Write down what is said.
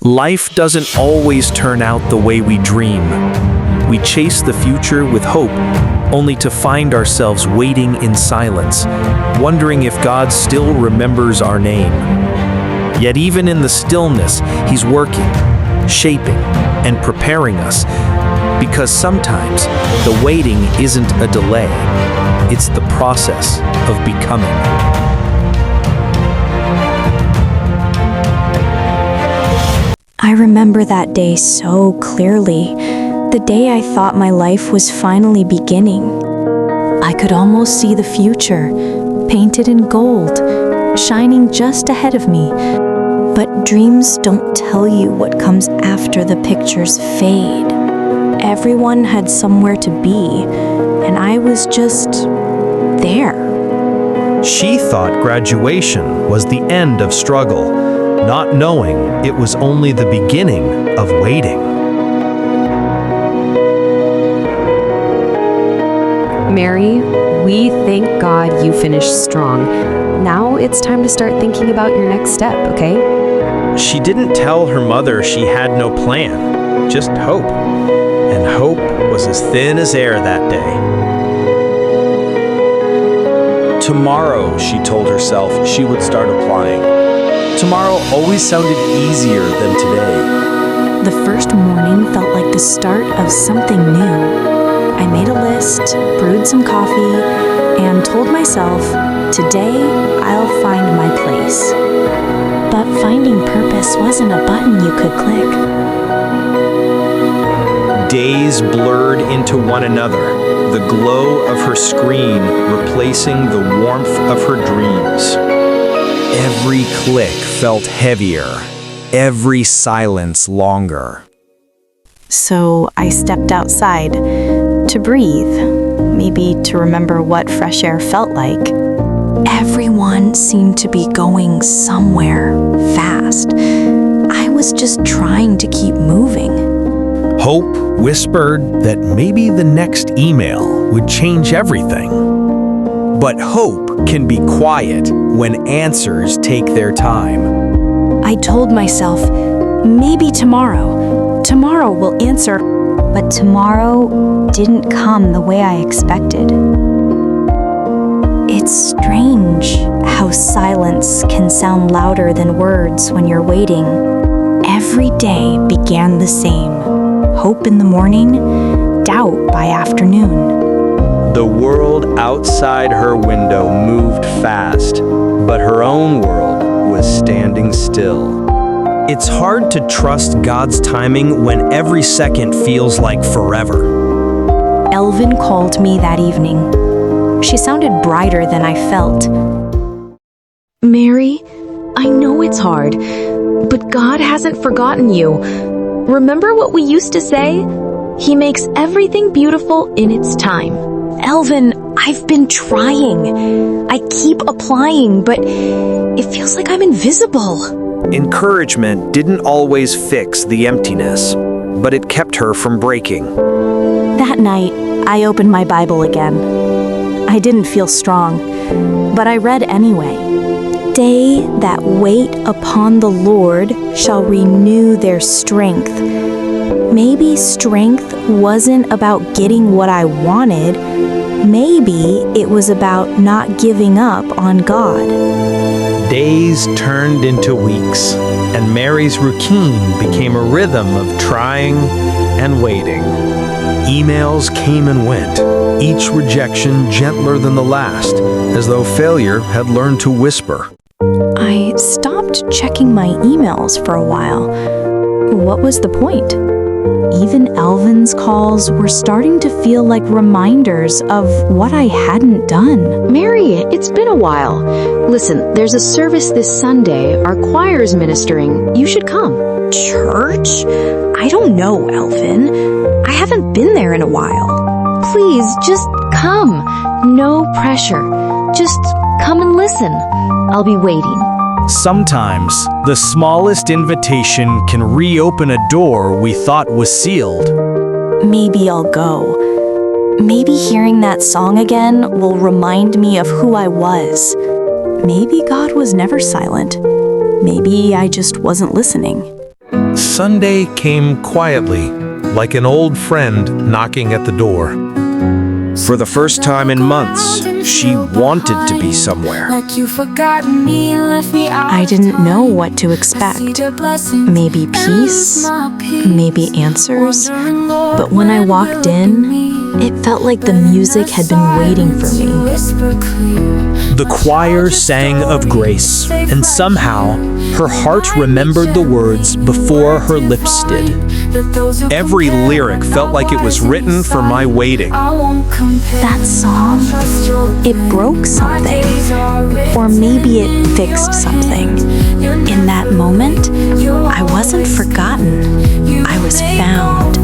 Life doesn't always turn out the way we dream. We chase the future with hope, only to find ourselves waiting in silence, wondering if God still remembers our name. Yet even in the stillness, He's working, shaping, and preparing us, because sometimes the waiting isn't a delay, it's the process of becoming. I remember that day so clearly, the day I thought my life was finally beginning. I could almost see the future, painted in gold, shining just ahead of me. But dreams don't tell you what comes after the pictures fade. Everyone had somewhere to be, and I was just there. She thought graduation was the end of struggle, not knowing it was only the beginning of waiting. Mary, we thank God you finished strong. Now it's time to start thinking about your next step, okay? She didn't tell her mother she had no plan, just hope. And hope was as thin as air that day. Tomorrow, she told herself, she would start applying. Tomorrow always sounded easier than today. The first morning felt like the start of something new. I made a list, brewed some coffee, and told myself, today I'll find my place. But finding purpose wasn't a button you could click. Days blurred into one another, the glow of her screen replacing the warmth of her dreams. Every click felt heavier, every silence longer. So I stepped outside to breathe, maybe to remember what fresh air felt like. Everyone seemed to be going somewhere fast. I was just trying to keep moving. Hope whispered that maybe the next email would change everything. But hope can be quiet when answers take their time. I told myself, maybe tomorrow will answer. But tomorrow didn't come the way I expected. It's strange how silence can sound louder than words when you're waiting. Every day began the same. Hope in the morning, doubt by afternoon. The world outside her window moved fast, but her own world was standing still. It's hard to trust God's timing when every second feels like forever. Elvin called me that evening. She sounded brighter than I felt. Mary, I know it's hard, but God hasn't forgotten you. Remember what we used to say? He makes everything beautiful in its time. Elvin, I've been trying. I keep applying, but it feels like I'm invisible. Encouragement didn't always fix the emptiness, but it kept her from breaking. That night, I opened my Bible again. I didn't feel strong, but I read anyway. They that wait upon the Lord shall renew their strength. Maybe strength wasn't about getting what I wanted. Maybe it was about not giving up on God. Days turned into weeks, and Mary's routine became a rhythm of trying and waiting. Emails came and went, each rejection gentler than the last, as though failure had learned to whisper. I stopped checking my emails for a while. What was the point? Even Elvin's calls were starting to feel like reminders of what I hadn't done. Mary, it's been a while. Listen, there's a service this Sunday. Our choir's ministering. You should come. Church? I don't know, Elvin. I haven't been there in a while. Please, just come. No pressure. Just come and listen. I'll be waiting. Sometimes, the smallest invitation can reopen a door we thought was sealed. Maybe I'll go. Maybe hearing that song again will remind me of who I was. Maybe God was never silent. Maybe I just wasn't listening. Sunday came quietly, like an old friend knocking at the door. For the first time in months, she wanted to be somewhere. I didn't know what to expect. Maybe peace, maybe answers. But when I walked in, it felt like the music had been waiting for me. The choir sang of grace, and somehow her heart remembered the words before her lips did. Every lyric felt like it was written for my waiting. That song, it broke something. Or maybe it fixed something. In that moment, I wasn't forgotten. I was found.